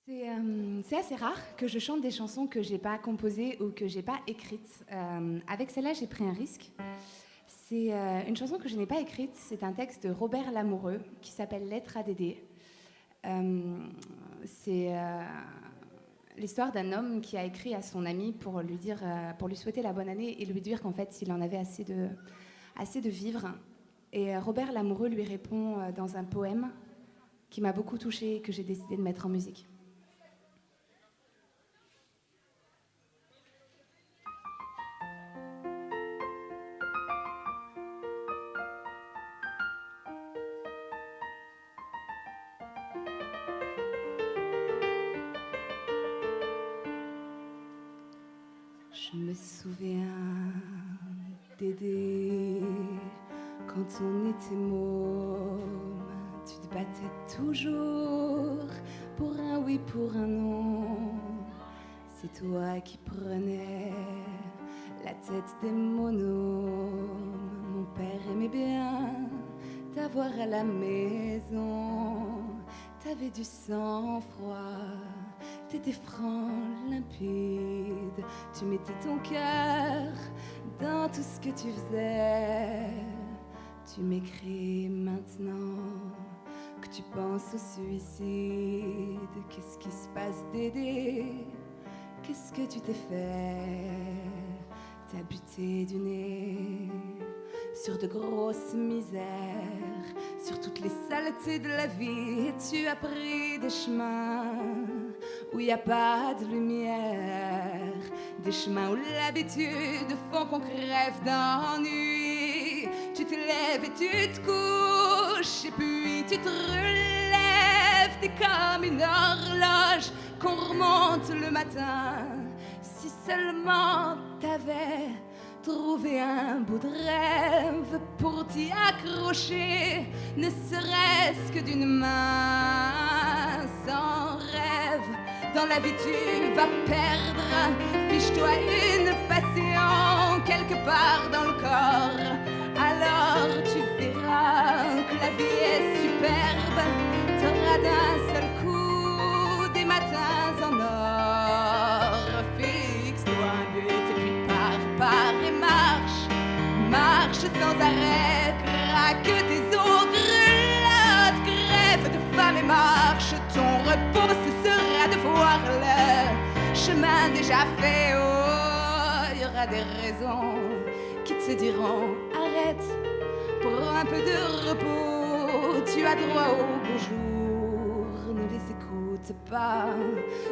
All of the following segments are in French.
C'est assez rare que je chante des chansons que j'ai pas composées ou que j'ai pas écrites. Avec celle-là, j'ai pris un risque. C'est une chanson que je n'ai pas écrite. C'est un texte de Robert Lamoureux qui s'appelle Lettre à Dédé. C'est l'histoire d'un homme qui a écrit à son ami pour lui dire, pour lui souhaiter la bonne année et lui dire qu'en fait, il en avait assez de vivre. Et Robert Lamoureux lui répond dans un poème qui m'a beaucoup touchée et que j'ai décidé de mettre en musique. Je me souviens, Dédé, quand on était môme, tu te battais toujours pour un oui, pour un non. C'est toi qui prenais la tête des monomes. Mon père aimait bien t'avoir à la maison. T'avais du sang-froid, t'étais franc, limpide. Tu mettais ton cœur dans tout ce que tu faisais. Tu m'écris maintenant que tu penses au suicide. Qu'est-ce qui se passe, Dédé? Qu'est-ce que tu t'es fait? T'as buté du nez sur de grosses misères, sur toutes les saletés de la vie. Et tu as pris des chemins où il n'y a pas de lumière, des chemins où l'habitude font qu'on crève d'ennui. Tu te lèves et tu te couches, et puis tu te relèves. T'es comme une horloge qu'on remonte le matin. Si seulement t'avais trouvé un bout de rêve pour t'y accrocher, ne serait-ce que d'une main. Sans rêve, dans la vie tu vas perdre. Fiche-toi une passion quelque part dans le corps. Alors tu verras que la vie est superbe. T'auras d'un seul coup des matins en or. Fixe-toi un but et puis pars et marche sans arrêt. Craque tes os, grelotte, crève de faim et marche. Ton repos ce sera de voir le chemin déjà fait. Oh, il y aura des raisons qui te diront arrête, prends un peu de repos. Tu as droit au beau jour, ne les écoute pas,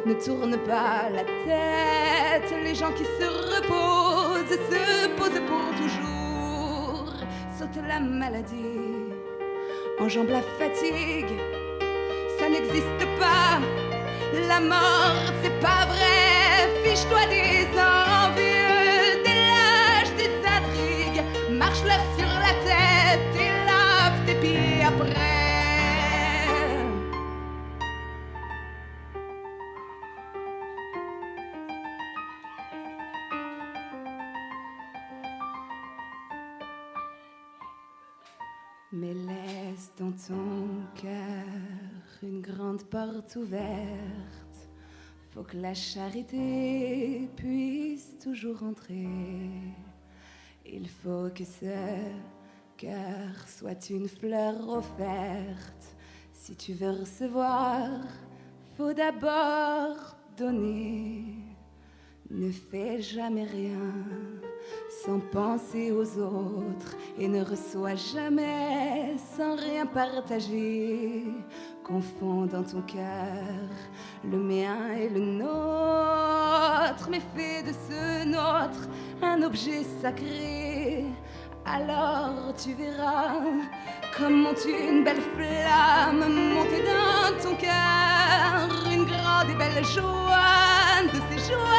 ne tourne pas la tête. Les gens qui se reposent se posent pour toujours. Saute la maladie, enjambe la fatigue, ça n'existe pas. La mort c'est pas vrai. Fiche-toi des envieux, des lâches, des intrigues. Marche-leur sur la tête et lave tes pieds après. Mais laisse dans ton cœur une grande porte ouverte. Faut que la charité puisse toujours entrer. Il faut que ce cœur soit une fleur offerte. Si tu veux recevoir, faut d'abord donner. Ne fais jamais rien sans penser aux autres et ne reçois jamais sans rien partager. Confonds dans ton cœur le mien et le nôtre, mais fais de ce nôtre un objet sacré. Alors tu verras comme monte une belle flamme monter dans ton cœur, une grande et belle joie, de ces joies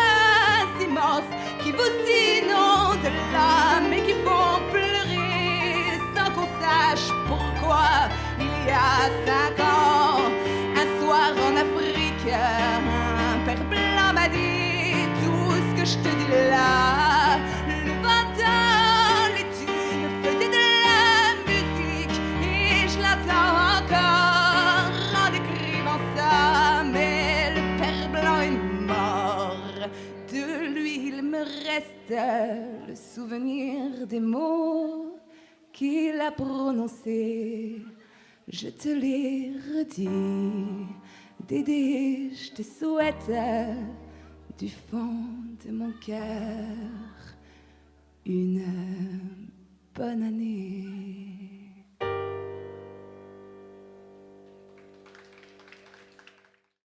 immenses qui vous inondent l'âme et qui font pleurer sans qu'on sache pourquoi. Il y a 5 ans, un soir en Afrique, un père blanc m'a dit tout ce que je te dis là. Le vent dans les dunes faisait de la musique et je l'entends encore en décrivant ça. Mais le reste le souvenir des mots qu'il a prononcés. Je te les redis, Dédé, je te souhaite du fond de mon cœur une bonne année.